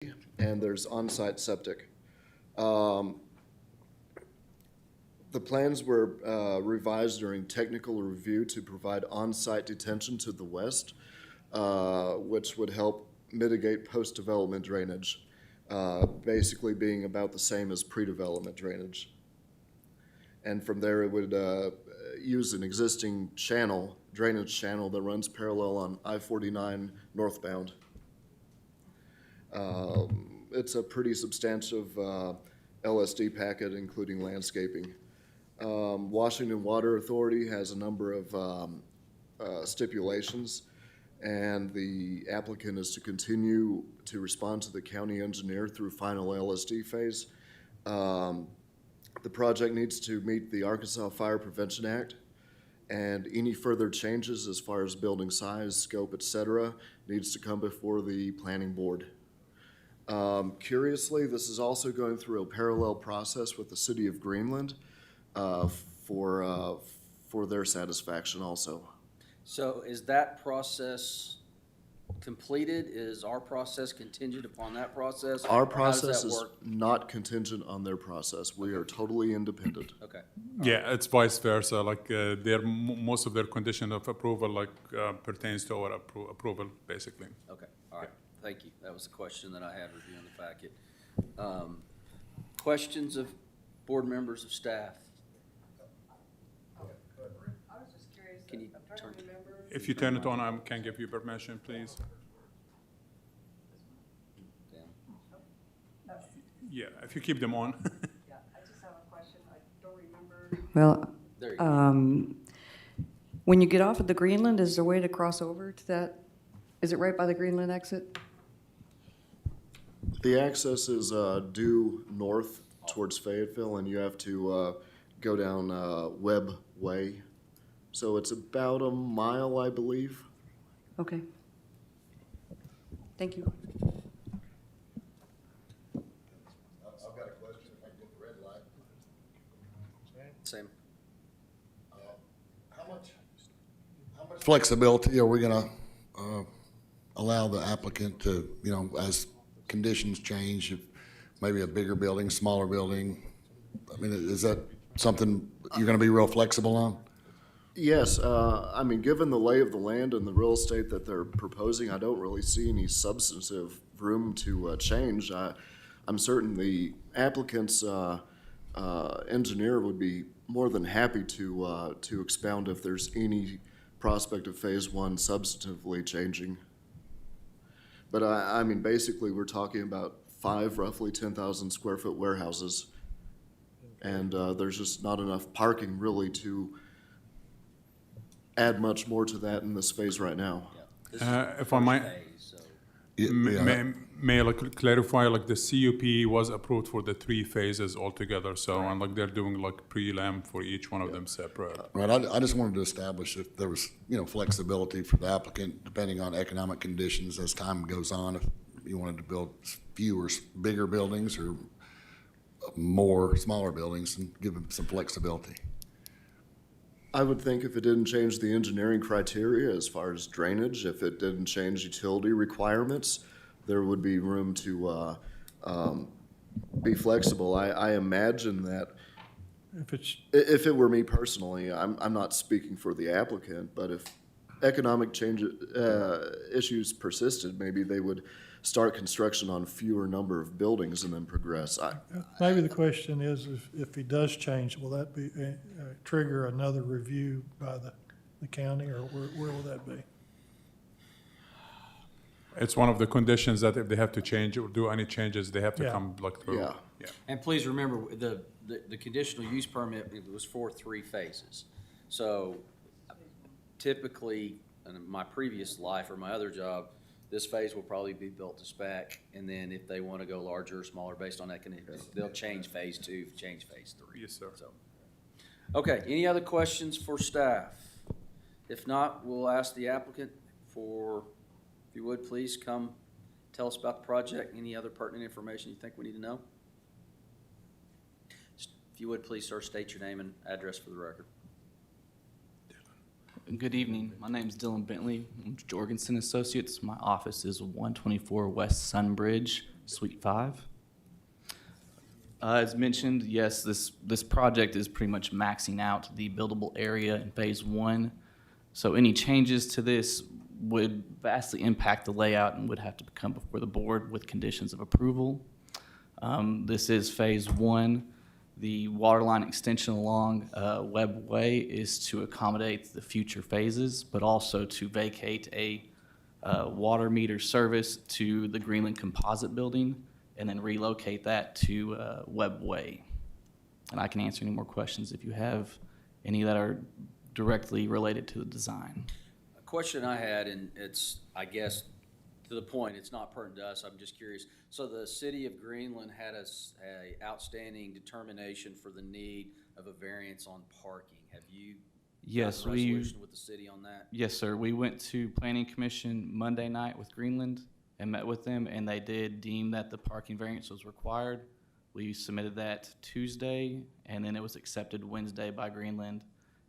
and there's on-site septic. The plans were revised during technical review to provide on-site detention to the west, which would help mitigate post-development drainage, basically being about the same as pre-development drainage. And from there, it would use an existing channel, drainage channel that runs parallel on I-49 northbound. It's a pretty substantive LSD packet, including landscaping. Washington Water Authority has a number of stipulations, and the applicant is to continue to respond to the county engineer through final LSD phase. The project needs to meet the Arkansas Fire Prevention Act, and any further changes as far as building size, scope, etc., needs to come before the planning board. Curiously, this is also going through a parallel process with the city of Greenland for their satisfaction also. So is that process completed? Is our process contingent upon that process? Our Or how does process that is work? not contingent on their process. We are totally independent. Okay, Yeah, it's vice versa. Like most of their condition of approval pertains to our approval, basically. okay, all right, thank you. That was the question that I had reviewing the packet. Questions of board members of staff? I was just curious, Can you I'm trying turn- to remember. If you turn it on, I can give you permission, please. Dan? Yeah, if you keep them on. Yeah, I just have a question, I don't remember. Well, There you go. when you get off at the Greenland, is there a way to cross over to that? Is it right by the Greenland exit? The access is due north towards Fayetteville, and you have to go down Webb Way. So it's about a mile, I believe. Okay. Thank you. I've got a question, if I can get the red light. Same. How much flexibility are we gonna, allow the applicant to, as conditions change, if maybe a bigger building, smaller building? I mean, is that something you're gonna be real flexible on? Yes, I mean, given the lay of the land and the real estate that they're proposing, I don't really see any substantive room to change. I'm certain the applicant's engineer would be more than happy to expound if there's any prospect of phase one substantively changing. But I mean, basically, we're talking about 5 roughly 10,000 square foot warehouses, and there's just not enough parking really to add much more to that in this phase right now. Yeah. This is the If I might- first phase, so- May I clarify, like the CUP was approved for the 3 phases altogether, so, and like they're doing like prelim for each one of them separate. Right, I just wanted to establish if there was, flexibility for the applicant, depending on economic conditions as time goes on, if you wanted to build fewer, bigger buildings or more smaller buildings, and give them some flexibility. I would think if it didn't change the engineering criteria as far as drainage, if it didn't change utility requirements, there would be room to be flexible. I imagine that if it were me personally, I'm not speaking for the applicant, but if economic change issues persisted, maybe they would start construction on fewer number of buildings and then progress. Maybe the question is, if he does change, will that be, trigger another review by the county, or where will that be? It's one of the conditions that if they have to change or do any changes, they have to Yeah. come like through. Yeah. And please remember, the conditional use permit, it was for 3 phases. So typically, in my previous life or my other job, this phase will probably be built to spec, and then if they want to go larger or smaller based on that, they'll change phase 2, change phase 3. Yes, sir. So, okay, any other questions for staff? If not, we'll ask the applicant for, if you would, please come tell us about the project, any other pertinent information you think we need to know? If you would, please, sir, state your name and address for the record. Good evening. My name is Dylan Bentley. I'm Jorgensen Associates. My office is 124 West Sunbridge, Suite 5. As mentioned, yes, this project is pretty much maxing out the buildable area in Phase 1. So any changes to this would vastly impact the layout and would have to come before the board with conditions of approval. This is Phase 1. The water line extension along Webb Way is to accommodate the future phases, but also to vacate a water meter service to the Greenland Composite Building and then relocate that to Webb Way. And I can answer any more questions if you have any that are directly related to the design. A question I had, and it's, I guess, to the point, it's not pertinent to us, I'm just curious. So the city of Greenland had a outstanding determination for the need of a variance on parking. Have you Yes, gotten a resolution with the city on that? Yes, sir. We went to Planning Commission Monday night with Greenland and met with them, and they did deem that the parking variance was required. We submitted that Tuesday, and then it was accepted Wednesday by Greenland,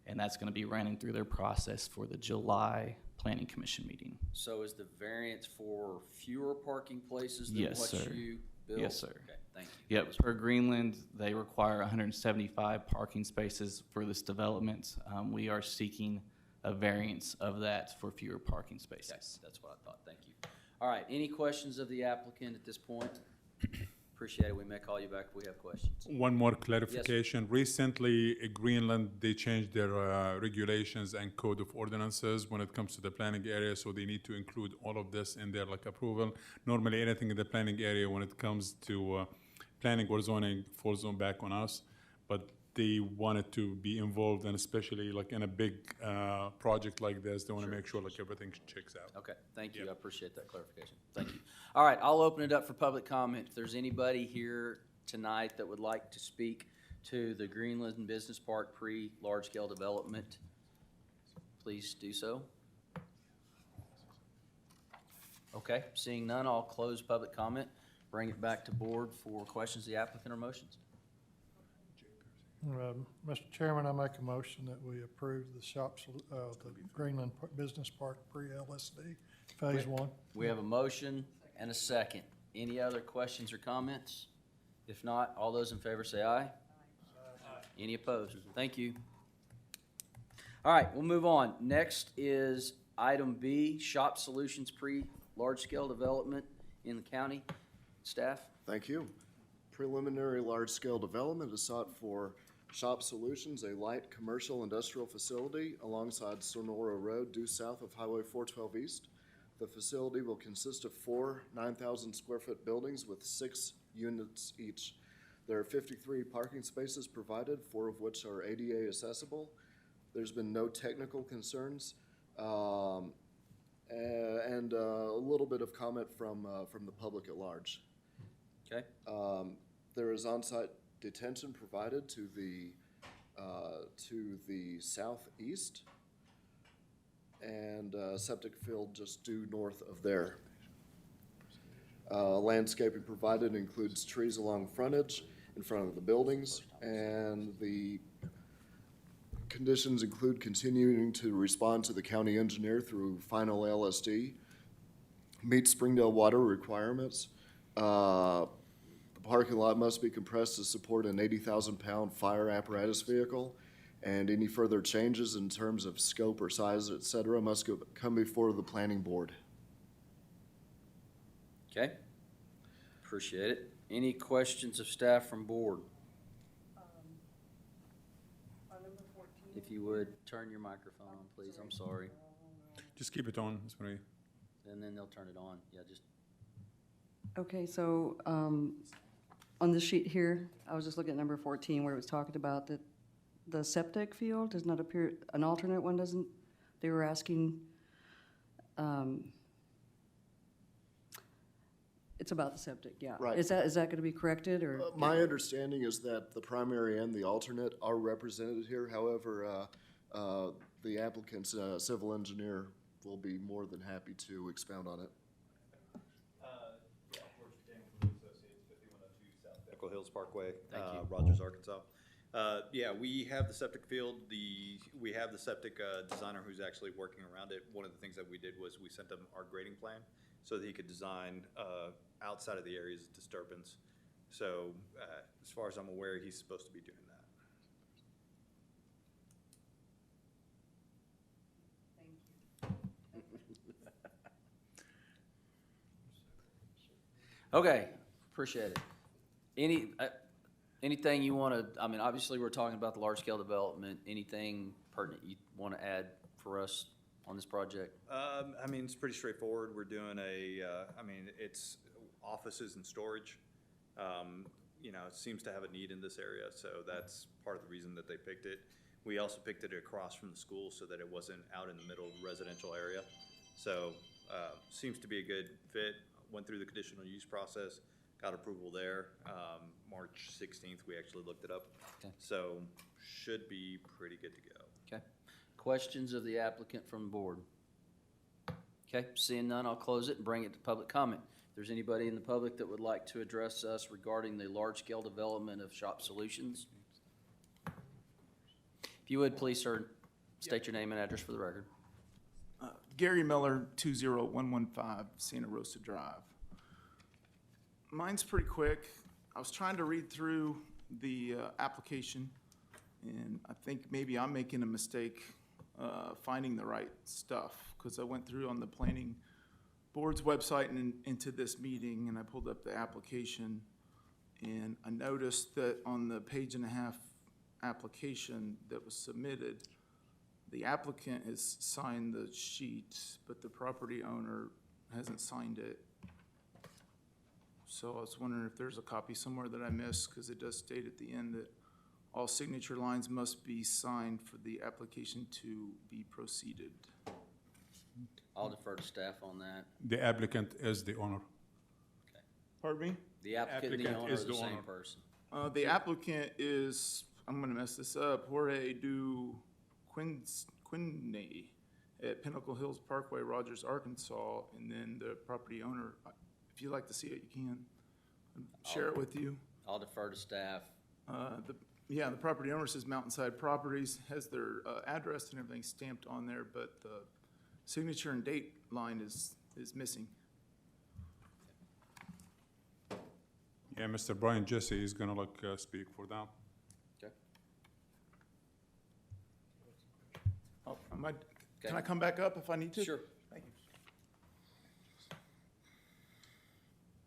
and that's going to be running through their process for the July Planning Commission meeting. So is the variance for fewer parking places than Yes, what sir. you built? Yes, sir. Okay, thank you. Yep, per Greenland, they require 175 parking spaces for this development. We are seeking a variance of that for fewer parking Okay, spaces. that's what I thought, thank you. All right, any questions of the applicant at this point? Appreciate it, we may call you back if we have questions. One more clarification. Recently, Greenland, they changed their regulations and code of ordinances when it comes to the planning area, so they need to include all of this in their approval. Normally, anything in the planning area, when it comes to planning or zoning, falls on back on us, but they wanted to be involved, and especially in a big project like this, they want to make sure everything checks out. Okay, thank you, Yep. I appreciate that clarification, thank you. All right, I'll open it up for public comment. If there's anybody here tonight that would like to speak to the Greenland Business Park pre-large-scale development, please do so. Okay, seeing none, I'll close public comment, bring it back to board for questions of the applicant or motions. Mr. Chairman, I make a motion that we approve the Greenland Business Park pre-LSD Phase 1. We have a motion and a second. Any other questions or comments? If not, all those in favor say aye. Any opposed? Thank you. All right, we'll move on. Next is item B, Shop Solutions pre-large-scale development in the county. Staff? Thank you. Preliminary large-scale development is sought for Shop Solutions, a light commercial industrial facility alongside Sonora Road due south of Highway 412 East. The facility will consist of 4 9,000 square foot buildings with 6 units each. There are 53 parking spaces provided, 4 of which are ADA accessible. There's been no technical concerns, and a little bit of comment from the public at large. Okay. There is on-site detention provided to the southeast, and septic field just due north of there. Landscaping provided includes trees along frontage in front of the buildings, and the conditions include continuing to respond to the county engineer through final LSD, meet Springdale water requirements. The parking lot must be compressed to support an 80,000-pound fire apparatus vehicle, and any further changes in terms of scope or size, et cetera, must come before the planning board. Okay. Appreciate it. Any questions of staff from board? On number 14. If you would, turn your microphone on, please. I'm sorry. Just keep it on, Ms. Marie. And then they'll turn it on. Yeah, just, Okay, so on this sheet here, I was just looking at number 14 where it was talking about that the septic field does not appear, an alternate one doesn't, they were asking, it's about the septic, yeah. Right. Is that going to be corrected or? My understanding is that the primary and the alternate are represented here. However, the applicant's civil engineer will be more than happy to expound on it. Echo Hills Parkway, Thank you. Rogers, Arkansas. Yeah, we have the septic field. We have the septic designer who's actually working around it. One of the things that we did was we sent them our grading plan, so that he could design outside of the areas of disturbance. So as far as I'm aware, he's supposed to be doing that. Okay, appreciate it. Anything you want to, I mean, obviously, we're talking about the large-scale development. Anything pertinent you want to add for us on this project? I mean, it's pretty straightforward. We're doing it's offices and storage. You know, it seems to have a need in this area, so that's part of the reason that they picked it. We also picked it across from the school so that it wasn't out in the middle of the residential area. So, seems to be a good fit. Went through the conditional use process, got approval there. March 16th, we actually looked it up. Okay. So, should be pretty good to go. Okay. Questions of the applicant from the board? Okay, seeing none, I'll close it and bring it to public comment. If there's anybody in the public that would like to address us regarding the large-scale development of Shop Solutions. If you would, please, sir, state your name and address for the record. Gary Miller, 20115 Santa Rosa Drive. Mine's pretty quick. I was trying to read through the application, and I think maybe I'm making a mistake finding the right stuff, because I went through on the planning board's website and into this meeting, and I pulled up the application, and I noticed that on the page-and-a-half application that was submitted, the applicant has signed the sheet, but the property owner hasn't signed it. So I was wondering if there's a copy somewhere that I missed, because it does state at the end that all signature lines must be signed for the application to be proceeded. I'll defer to staff on that. The applicant is the owner. Pardon me? The applicant and the Applicant owner is are the the same owner. person. The applicant is, I'm gonna mess this up, Jorge Du Quinne at Pinnacle Hills Parkway, Rogers, Arkansas, and then the property owner, if you'd like to see it, you can. Share it with you. I'll defer to staff. The property owner says Mountainside Properties, has their address and everything stamped on there, but the signature and date line is missing. Yeah, Mr. Brian Jesse is gonna speak for that. Okay. Oh, can I come back up if I need to? Sure. Thank you.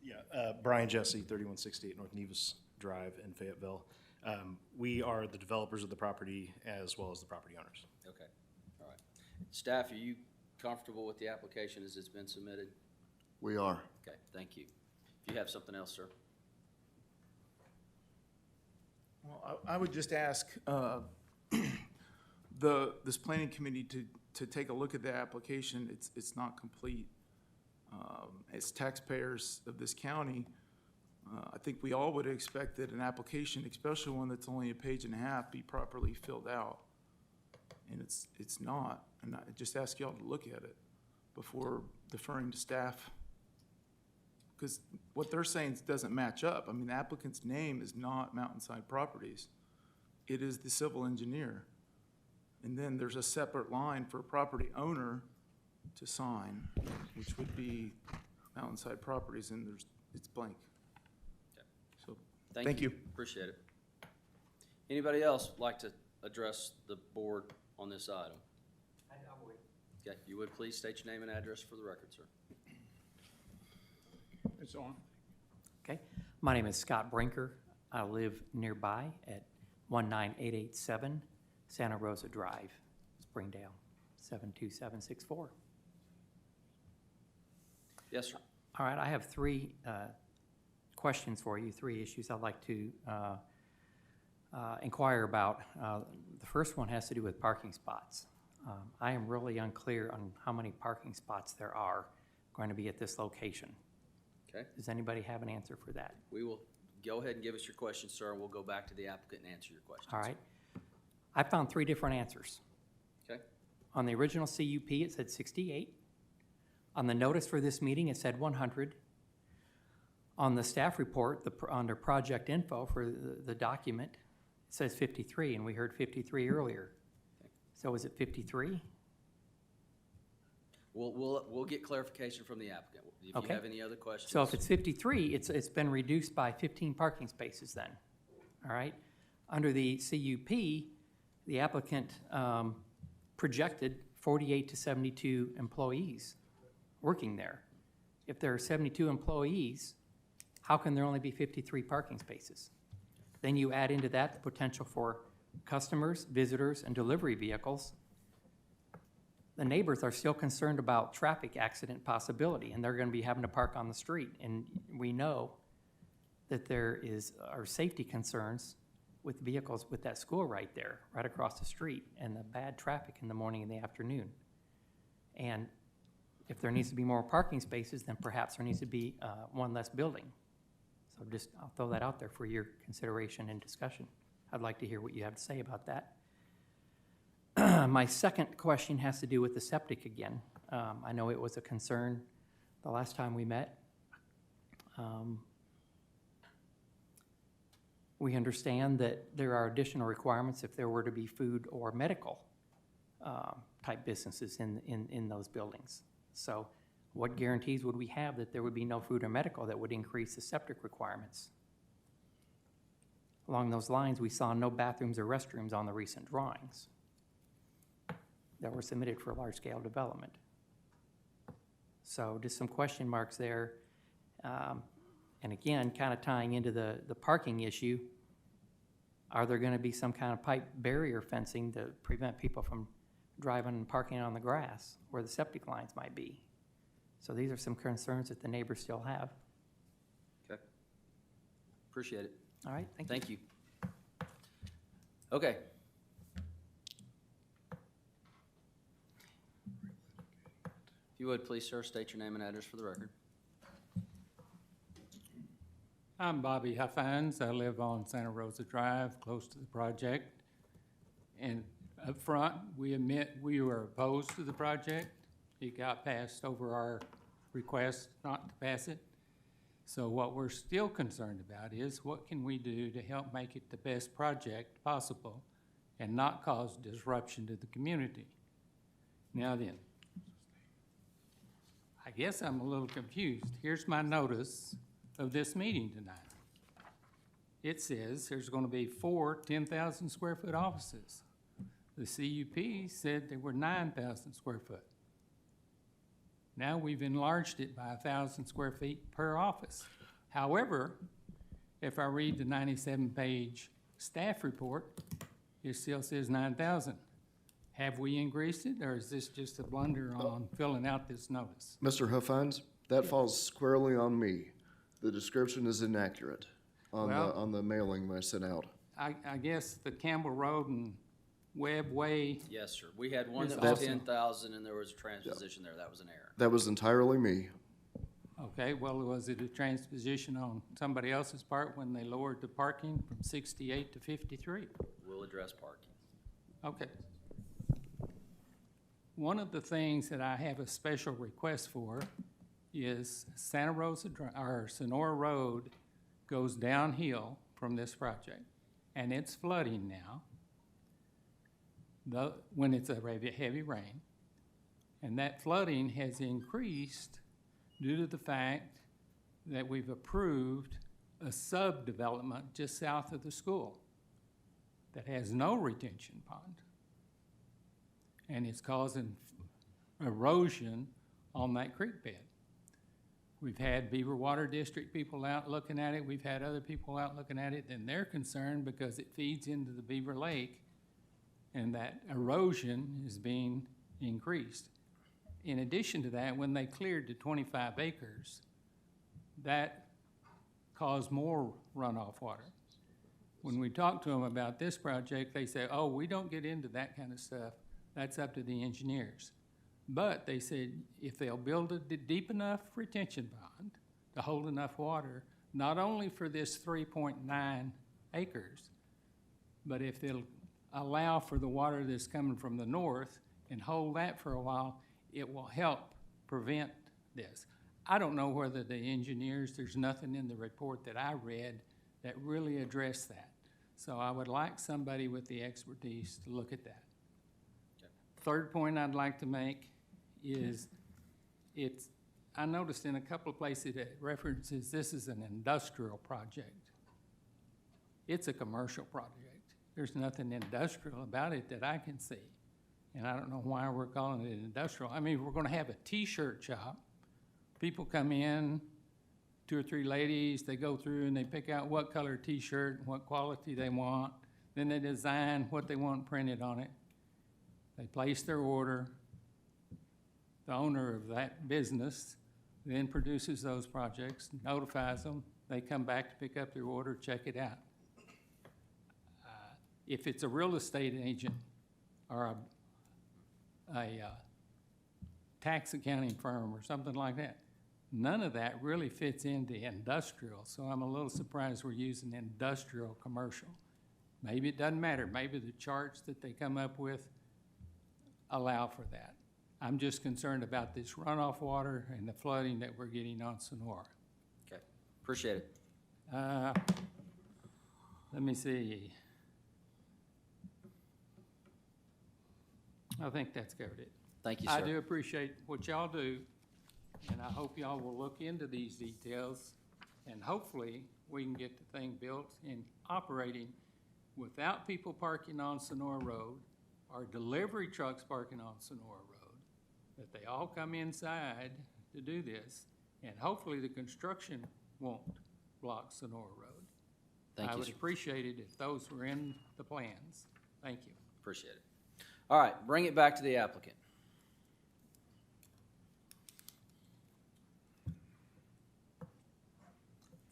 Yeah, Brian Jesse, 3168 North Nevis Drive in Fayetteville. We are the developers of the property as well as the property owners. Okay, all right. Staff, are you comfortable with the application as it's been submitted? We are. Okay, thank you. If you have something else, sir. Well, I would just ask this planning committee to take a look at the application. It's not complete. As taxpayers of this county, I think we all would expect that an application, especially one that's only a page and a half, be properly filled out. And it's not. And I just ask y'all to look at it before deferring to staff. Because what they're saying doesn't match up. I mean, the applicant's name is not Mountainside Properties. It is the civil engineer. And then there's a separate line for a property owner to sign, which would be Mountainside Properties, and it's blank. Okay. So, thank you. Appreciate it. Anybody else like to address the board on this item? I would. Okay, you would please state your name and address for the record, sir. It's on. Okay, my name is Scott Brinker. I live nearby at 19887 Santa Rosa Drive, Springdale, 72764. Yes, sir. All right, I have three questions for you, three issues I'd like to inquire about. The first one has to do with parking spots. I am really unclear on how many parking spots there are going to be at this location. Okay, Does anybody have an answer for that? we will go ahead and give us your question, sir, and we'll go back to the applicant and answer your questions. All right. I found three different answers. Okay, On the original CUP, it said 68. On the notice for this meeting, it said 100. On the staff report, under project info for the document, it says 53, and we heard 53 earlier. So is it 53? We'll get clarification from the applicant. If you Okay. have any other questions. So if it's 53, it's been reduced by 15 parking spaces then, all right? Under the CUP, the applicant projected 48 to 72 employees working there. If there are 72 employees, how can there only be 53 parking spaces? Then you add into that the potential for customers, visitors, and delivery vehicles. The neighbors are still concerned about traffic accident possibility, and they're gonna be having to park on the street. And we know that are safety concerns with vehicles with that school right there, right across the street, and the bad traffic in the morning and the afternoon. And if there needs to be more parking spaces, then perhaps there needs to be one less building. So I'll throw that out there for your consideration and discussion. I'd like to hear what you have to say about that. My second question has to do with the septic again. I know it was a concern the last time we met. We understand that there are additional requirements if there were to be food or medical type businesses in those buildings. So what guarantees would we have that there would be no food or medical that would increase the septic requirements? Along those lines, we saw no bathrooms or restrooms on the recent drawings that were submitted for large-scale development. So just some question marks there. And again, kind of tying into the parking issue, are there gonna be some kind of pipe barrier fencing to prevent people from driving and parking on the grass where the septic lines might be? So these are some concerns that the neighbors still have. Okay. Appreciate it. All right, thank you. Thank you. Okay. If you would, please, sir, state your name and address for the record. I'm Bobby Huffines. I live on Santa Rosa Drive, close to the project. And up front, we admit we were opposed to the project. It got passed over our request not to pass it. So what we're still concerned about is what can we do to help make it the best project possible and not cause disruption to the community? Now then, I guess I'm a little confused. Here's my notice of this meeting tonight. It says there's going to be 4 10,000 square foot offices. The CUP said there were 9,000 square foot. Now we've enlarged it by 1,000 square feet per office. However, if I read the 97-page staff report, it still says 9,000. Have we increased it, or is this just a blunder on filling out this notice? Mr. Huffines, that falls squarely on me. The description is inaccurate on the mailing that I sent out. I guess the Campbell Road and Webb Way, Yes, sir. We had one that was That's- 10,000 and there was a transposition there. That was an error. That was entirely me. okay, well, was it a transposition on somebody else's part when they lowered the parking from 68 to 53? We'll address parking. Okay. One of the things that I have a special request for is Santa Rosa, or Sonora Road goes downhill from this project, and it's flooding now when it's a heavy rain. And that flooding has increased due to the fact that we've approved a subdevelopment just south of the school that has no retention pond. And it's causing erosion on that creek bed. We've had Beaver Water District people out looking at it. We've had other people out looking at it, and they're concerned because it feeds into the Beaver Lake, and that erosion is being increased. In addition to that, when they cleared the 25 acres, that caused more runoff water. When we talked to them about this project, they said, oh, we don't get into that kind of stuff. That's up to the engineers. But they said if they'll build a deep enough retention pond to hold enough water, not only for this 3.9 acres, but if they'll allow for the water that's coming from the north and hold that for a while, it will help prevent this. I don't know whether the engineers, there's nothing in the report that I read that really addressed that. So I would like somebody with the expertise to look at that. Third point I'd like to make is I noticed in a couple of places it references this is an industrial project. It's a commercial project. There's nothing industrial about it that I can see. And I don't know why we're calling it industrial. I mean, we're gonna have a T-shirt shop. People come in, 2 or 3 ladies, they go through and they pick out what color T-shirt, and what quality they want. Then they design what they want printed on it. They place their order. The owner of that business then produces those projects, notifies them. They come back to pick up their order, check it out. If it's a real estate agent or a tax accounting firm or something like that, none of that really fits into industrial. So I'm a little surprised we're using industrial commercial. Maybe it doesn't matter. Maybe the charts that they come up with allow for that. I'm just concerned about this runoff water and the flooding that we're getting on Sonora. Okay, appreciate it. Let me see. I think that's covered it. Thank you, sir. I do appreciate what y'all do, and I hope y'all will look into these details, and hopefully we can get the thing built and operating without people parking on Sonora Road or delivery trucks parking on Sonora Road, that they all come inside to do this, and hopefully the construction won't block Sonora Road. Thank I you, would sir. appreciate it if those were in the plans. Thank you. Appreciate it. All right, bring it back to the applicant.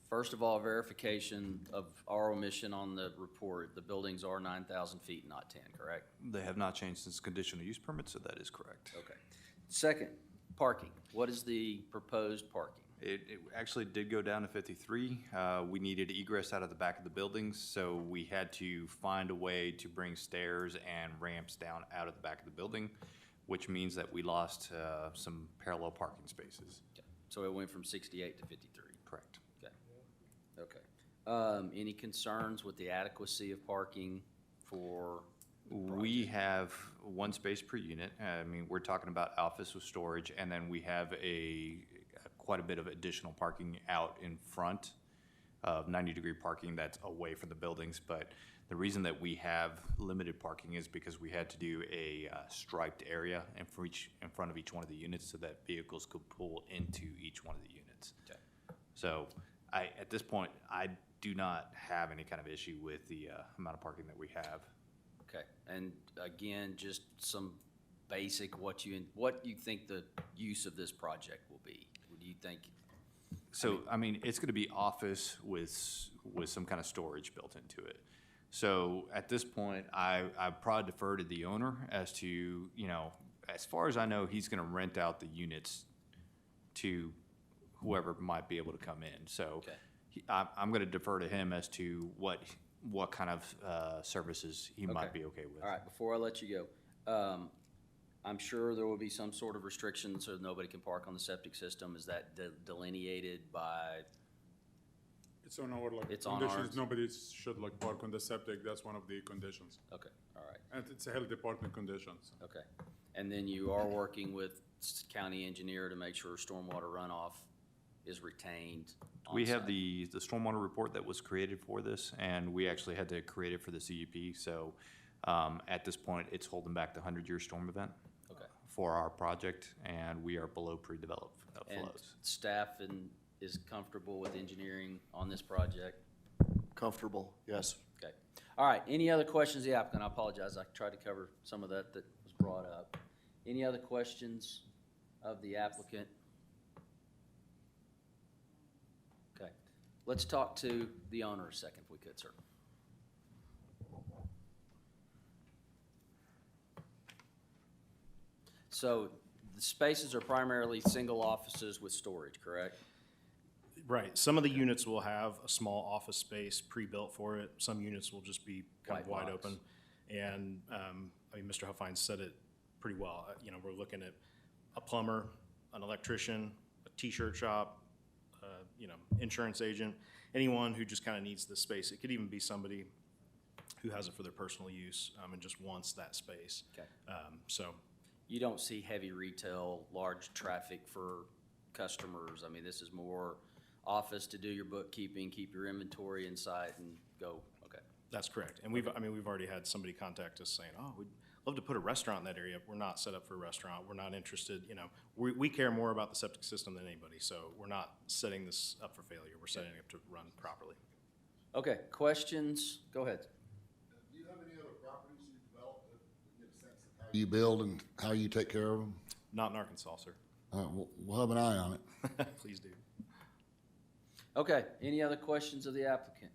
First of all, verification of our omission on the report. The buildings are 9,000 feet, not 10, correct? They have not changed since conditional use permit, so that is correct. Okay. Second, parking. What is the proposed parking? It actually did go down to 53. We needed egress out of the back of the buildings, so we had to find a way to bring stairs and ramps down out of the back of the building, which means that we lost some parallel parking spaces. Okay. So it went from 68 to 53. Correct. Okay. Any concerns with the adequacy of parking for? We have one space per unit. I mean, we're talking about office with storage, and then we have quite a bit of additional parking out in front of 90-degree parking that's away from the buildings. But the reason that we have limited parking is because we had to do a striped area in front of each one of the units so that vehicles could pull into each one of the units. Okay. So at this point, I do not have any kind of issue with the amount of parking that we have. Okay, and again, just some basic, what you think the use of this project will be? What do you think? So, I mean, it's gonna be office with some kind of storage built into it. So at this point, I probably defer to the owner as to, you know, as far as I know, he's gonna rent out the units to whoever might be able to come in. So Okay. I'm gonna defer to him as to what kind of services he might be okay with. All right, before I let you go, I'm sure there will be some sort of restriction so nobody can park on the septic system. Is that delineated by? It's on our It's on conditions. ours. Nobody should park on the septic. That's one of the conditions. Okay, all right, And it's a health department conditions. okay. And then you are working with county engineer to make sure stormwater runoff is retained on We have site. the stormwater report that was created for this, and we actually had to create it for the CUP. So at this point, it's holding back the 100-year storm event Okay. for our project, and we are below pre-developed And flows. staff is comfortable with engineering on this project? Comfortable, yes. Okay. All right, any other questions of the applicant? I apologize, I tried to cover some of that was brought up. Any other questions of the applicant? Okay, let's talk to the owner a second, if we could, sir. So the spaces are primarily single offices with storage, correct? Right. Some of the units will have a small office space pre-built for it. Some units will just be kind of White wide box. open. And, I mean, Mr. Huffine said it pretty well. You know, we're looking at a plumber, an electrician, a T-shirt shop, you know, insurance agent, anyone who just kind of needs the space. It could even be somebody who has it for their personal use, and just wants that space. Okay. So, you don't see heavy retail, large traffic for customers. I mean, this is more office to do your bookkeeping, keep your inventory inside and go, okay. That's correct. And we've already had somebody contact us saying, oh, we'd love to put a restaurant in that area. We're not set up for a restaurant. We're not interested, you know. We care more about the septic system than anybody, so we're not setting this up for failure. We're setting it up to run properly. Okay, questions? Go ahead. Do you have any other properties you've developed that give a sense of how you build and how you take care of them? Not in Arkansas, sir. We'll have an eye on it. Please do. Okay, any other questions of the applicant?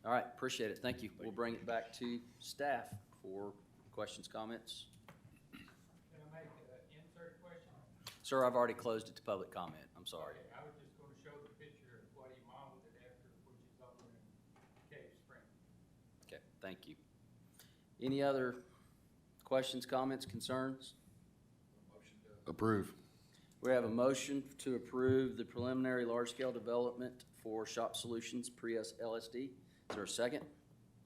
All right, appreciate it, thank you. We'll bring it back to staff for questions, comments. Can I make an insert question? Sir, I've already closed it to public comment, I'm sorry. Okay, I was just gonna show the picture of what he modeled it after, which is over in Cave Spring. Okay, thank you. Any other questions, comments, concerns? Approve. We have a motion to approve the preliminary large-scale development for Shop Solutions Prius LSD. Is there a second?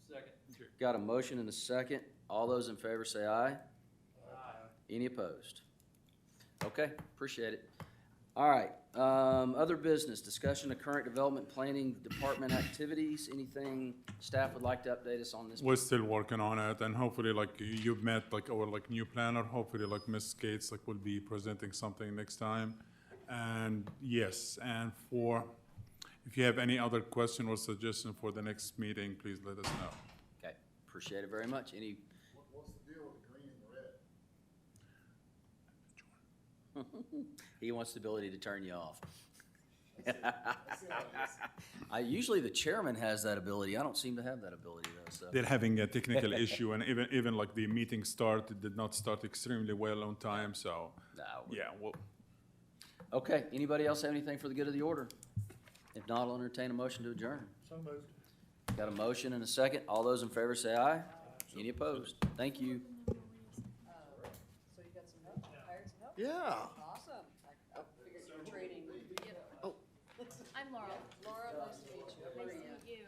Second. Got a motion and a second. All those in favor say aye. Aye. Any opposed? Okay, appreciate it. All right, other business, discussion of current development planning department activities. Anything staff would like to update us on this? We're still working on it, and hopefully, like, you've met, like, our, like, new planner, hopefully, like, Ms. Gates, like, will be presenting something next time. And, yes, and if you have any other question or suggestion for the next meeting, please let us know. Okay, appreciate it very much. Any, What's the deal with the green and the red? he wants the ability to turn you off. Usually the chairman has that ability. I don't seem to have that ability though, so. They're having a technical issue, and even like the meeting did not start extremely well on time, so, No. yeah, well, Okay, anybody else have anything for the good of the order? If not, I'll entertain a motion to adjourn. So moved. Got a motion and a second. All those in favor say aye. Any opposed? Thank you. So you got some help, hired some help? Yeah. Awesome. I figured you were training. I'm Laurel. Laura, nice to meet you. How are Nice you? to meet you.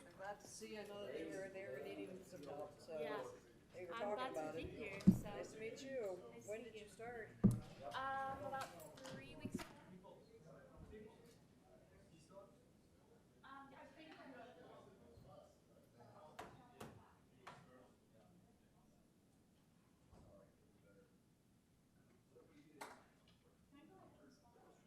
I'm glad to see, I know that they were needing some help, so Yeah. they were I'm talking glad about to it. be here, so. Nice to meet you. Nice to When meet did you you. start?